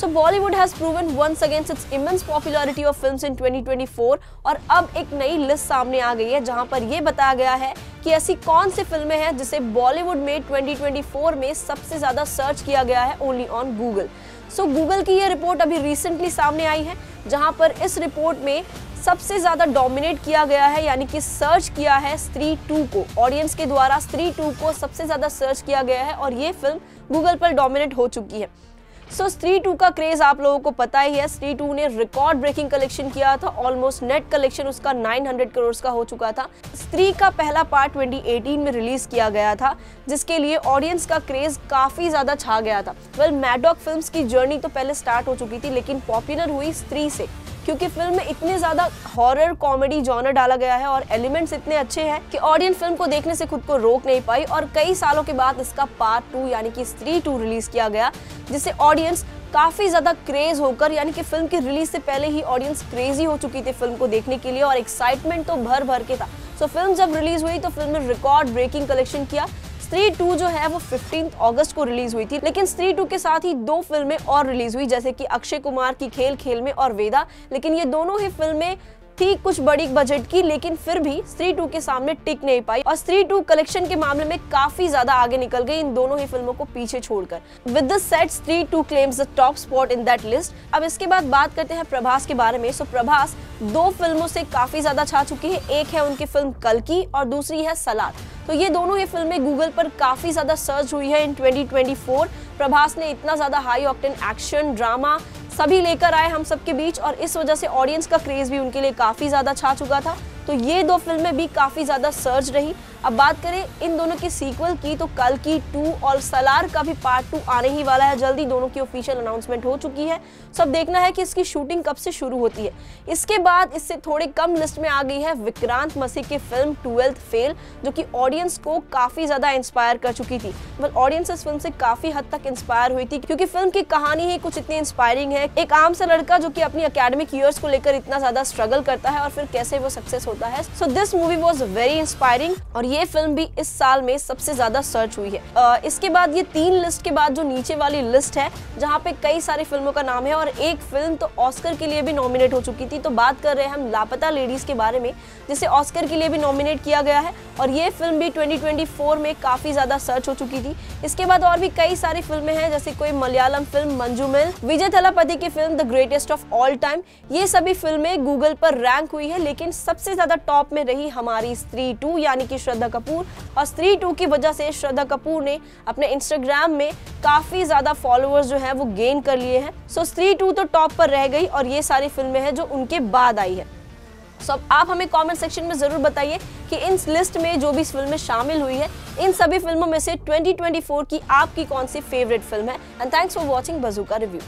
So Bollywood has proven once again its immense popularity of films in 2024 और अब एक नई लिस्ट सामने आ गई है जहां पर यह बताया गया है कि ऐसी कौन सी फिल्में हैं जिसे बॉलीवुड में 2024 में सबसे ज्यादा सर्च किया गया है only on Google. So Google की ये रिपोर्ट अभी रिसेंटली सामने आई है जहां पर इस रिपोर्ट में सबसे ज्यादा डोमिनेट किया गया है यानी कि सर्च किया है स्त्री 2 को। ऑडियंस के द्वारा स्त्री 2 को सबसे ज्यादा सर्च किया गया है और ये फिल्म गूगल पर डोमिनेट हो चुकी है। सो स्त्री 2 का क्रेज आप लोगों को पता ही है। स्त्री 2 ने रिकॉर्ड ब्रेकिंग कलेक्शन किया था, ऑलमोस्ट नेट कलेक्शन उसका 900 करोड़ का हो चुका था। स्त्री का पहला पार्ट 2018 में रिलीज किया गया था जिसके लिए ऑडियंस का क्रेज काफी ज्यादा छा गया था। मैडॉक फिल्म्स की जर्नी तो पहले स्टार्ट हो चुकी थी लेकिन पॉपुलर हुई स्त्री से, क्योंकि फिल्म में इतने ज्यादा हॉरर कॉमेडी जॉनर डाला गया है और एलिमेंट्स इतने अच्छे हैं कि ऑडियंस फिल्म को देखने से खुद को रोक नहीं पाई और कई सालों के बाद इसका पार्ट 2 यानी कि स्त्री 2 रिलीज किया गया जिससे ऑडियंस काफी ज्यादा क्रेज होकर, यानी कि फिल्म की रिलीज से पहले ही ऑडियंस क्रेजी हो चुकी थी फिल्म को देखने के लिए और एक्साइटमेंट तो भर भर के था। सो फिल्म जब रिलीज हुई तो फिल्म ने रिकॉर्ड ब्रेकिंग कलेक्शन किया। स्त्री 2 जो है वो 15 अगस्त को रिलीज हुई थी, लेकिन स्त्री 2 के साथ ही 2 फिल्में और रिलीज हुई जैसे कि अक्षय कुमार की खेल खेल में और वेदा, लेकिन ये दोनों ही फिल्में थी कुछ बड़ी बजट की लेकिन फिर भी स्त्री 2 के सामने टिक नहीं पाई और स्त्री 2 कलेक्शन के मामले में काफी ज्यादा आगे निकल गई इन दोनों ही फिल्मों को पीछे छोड़कर। विद दिस सेट स्त्री 2 claims the top spot in that list. अब इसके बाद बात करते हैं प्रभास के बारे में। सो प्रभास 2 फिल्मों से काफी ज्यादा छा चुकी है, एक है उनकी फिल्म कल्कि और दूसरी है सलार। तो ये दोनों ही फिल्में गूगल पर काफी ज्यादा सर्च हुई है इन 2024। प्रभास ने इतना ज्यादा हाई ऑक्टेन एक्शन ड्रामा सभी लेकर आए हम सबके बीच और इस वजह से ऑडियंस का क्रेज भी उनके लिए काफी ज्यादा छा चुका था। तो ये 2 फिल्में भी काफी ज्यादा सर्च रही। अब बात करें इन दोनों की सीक्वल की तो कल्कि 2 और सलार का भी पार्ट 2 आने ही वाला है जल्दी, दोनों की ऑफिशियल अनाउंसमेंट हो चुकी है। सब देखना है कि इसकी शूटिंग कब से शुरू होती है। इसके बाद इससे थोड़े कम लिस्ट में आ गई है विक्रांत मसीह की फिल्म 12th फेल, जो कि ऑडियंस को काफी ज्यादा इंस्पायर कर चुकी थी। ऑडियंस इस फिल्म से काफी हद तक इंस्पायर हुई थी क्योंकि फिल्म की कहानी ही कुछ इतनी इंस्पायरिंग है। एक आम सा लड़का जो कि अपनी एकेडमिक ईयर्स को लेकर इतना ज्यादा स्ट्रगल करता है और फिर कैसे वो सक्सेस होता है। So this movie was very inspiring और ये फिल्म भी इस साल में सबसे ज्यादा सर्च हुई है। इसके बाद ये 3 लिस्ट के बाद जो नीचे वाली लिस्ट है जहाँ पे कई सारी फिल्मों का नाम है और एक फिल्म तो ऑस्कर के लिए भी नॉमिनेट हो चुकी थी। तो बात कर रहे हैं हम लापता लेडीज के बारे में जिसे ऑस्कर के लिए भी नॉमिनेट किया गया है और ये फिल्म भी 2024 में काफी ज्यादा सर्च हो चुकी थी। इसके बाद और भी कई सारी फिल्में हैं जैसे कोई मलयालम फिल्म मंजूमेल, विजय थलापति की film the greatest of all time. ये सभी फिल्में गूगल पर रैंक हुई है लेकिन सबसे ज्यादा टॉप में रही हमारी स्त्री 2 यानी कि श्रद्धा कपूर और स्त्री 2 की वजह से श्रद्धा कपूर ने अपने इंस्टाग्राम में काफी ज्यादा फॉलोअर्स जो है वो गेन कर लिए हैं। सो स्त्री 2 तो टॉप पर रह गई और ये सारी फिल्में हैं जो उनके बाद आई है। सो अब आप हमें कमेंट सेक्शन में जरूर बताइए कि इन लिस्ट में जो भी फिल्में शामिल हुई है इन सभी फिल्मों में से 2024 की आपकी कौन सी फेवरेट फिल्म है। And thanks for watching bazooka reviews.